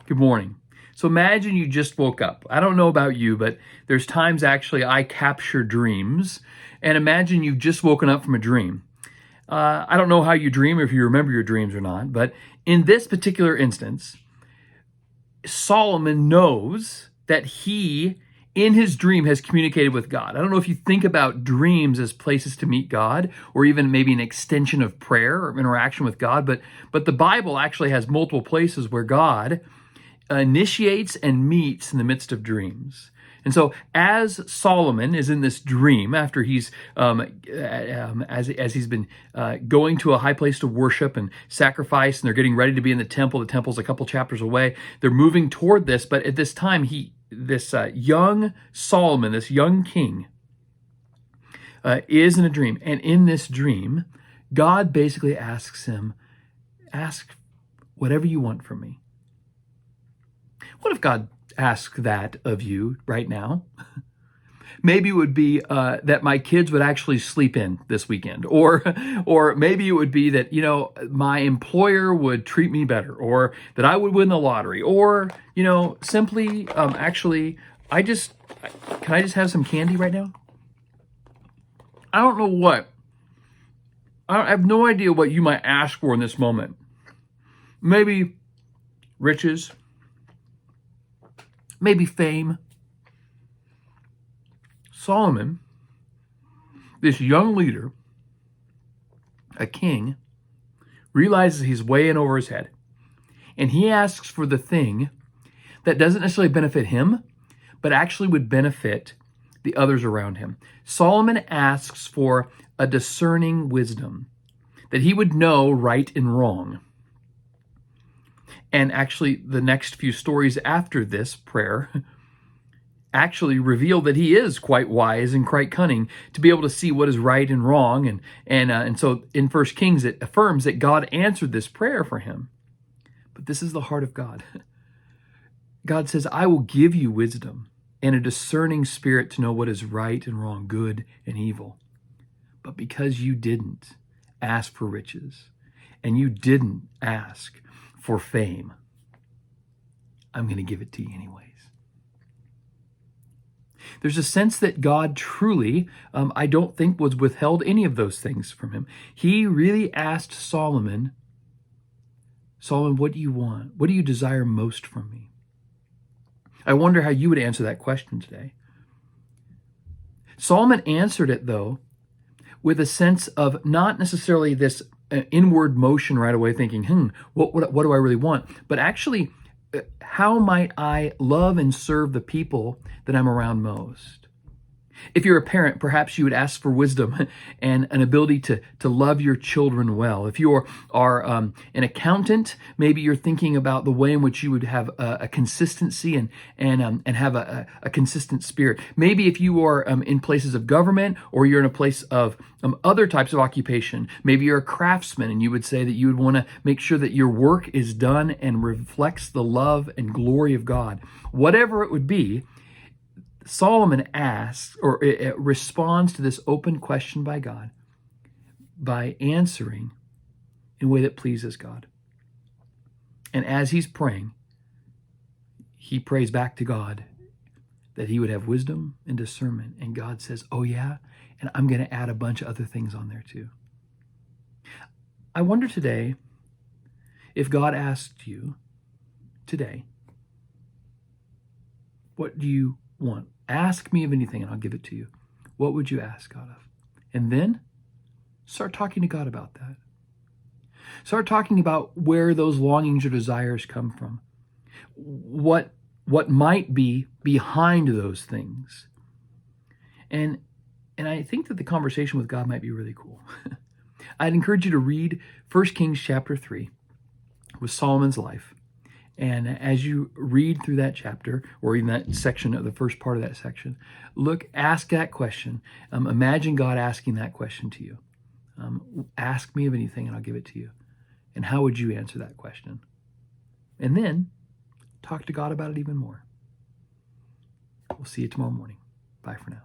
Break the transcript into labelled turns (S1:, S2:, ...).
S1: Good morning. So imagine you just woke up. I don't know about you, but there's times actually I capture dreams. And imagine you've just woken up from a dream. I don't know how you dream, or if you remember your dreams or not, but in this particular instance, Solomon knows that he, in his dream, has communicated with God. I don't know if you think about dreams as places to meet God, or even maybe an extension of prayer or interaction with God, but the Bible actually has multiple places where God initiates and meets in the midst of dreams. And so, as Solomon is in this dream, after he's as he's been going to a high place to worship and sacrifice, and they're getting ready to be in the temple. The temple's a couple chapters away. They're moving toward this, but at this time, this young Solomon, this young king, is in a dream, and in this dream, God basically asks him, "Ask whatever you want from me." What if God asked that of you right now? Maybe it would be that my kids would actually sleep in this weekend, or maybe it would be that my employer would treat me better, or that I would win the lottery, or simply actually can I just have some candy right now? I don't know what. I have no idea what you might ask for in this moment. Maybe riches. Maybe fame. Solomon, this young leader, a king, realizes he's way in over his head. And he asks for the thing that doesn't necessarily benefit him, but actually would benefit the others around him. Solomon asks for a discerning wisdom, that he would know right and wrong. And actually, the next few stories after this prayer actually reveal that he is quite wise and quite cunning to be able to see what is right and wrong. And so in 1 Kings, it affirms that God answered this prayer for him. But this is the heart of God. God says, "I will give you wisdom and a discerning spirit to know what is right and wrong, good and evil. But because you didn't ask for riches and you didn't ask for fame, I'm going to give it to you anyways." There's a sense that God truly, I don't think, was withheld any of those things from him. He really asked Solomon, "What do you want? What do you desire most from me?" I wonder how you would answer that question today. Solomon answered it, though, with a sense of not necessarily this inward motion right away, thinking, what do I really want? But actually, how might I love and serve the people that I'm around most? If you're a parent, perhaps you would ask for wisdom and an ability to love your children well. If you are an accountant, maybe you're thinking about the way in which you would have a consistency and have a consistent spirit. Maybe if you are in places of government, or you're in a place of other types of occupation, maybe you're a craftsman and you would say that you would want to make sure that your work is done and reflects the love and glory of God. Whatever it would be, Solomon asks or responds to this open question by God by answering in a way that pleases God. And as he's praying, he prays back to God that he would have wisdom and discernment. And God says, "Oh yeah, and I'm going to add a bunch of other things on there too." I wonder today if God asked you today, "What do you want? Ask me of anything and I'll give it to you." What would you ask God of? And then start talking to God about that. Start talking about where those longings or desires come from. What might be behind those things. And I think that the conversation with God might be really cool. I'd encourage you to read 1 Kings chapter 3 with Solomon's life. And as you read through that chapter, or in that section of the first part of that section, ask that question. Imagine God asking that question to you. Ask me of anything and I'll give it to you. And how would you answer that question? And then talk to God about it even more. We'll see you tomorrow morning. Bye for now.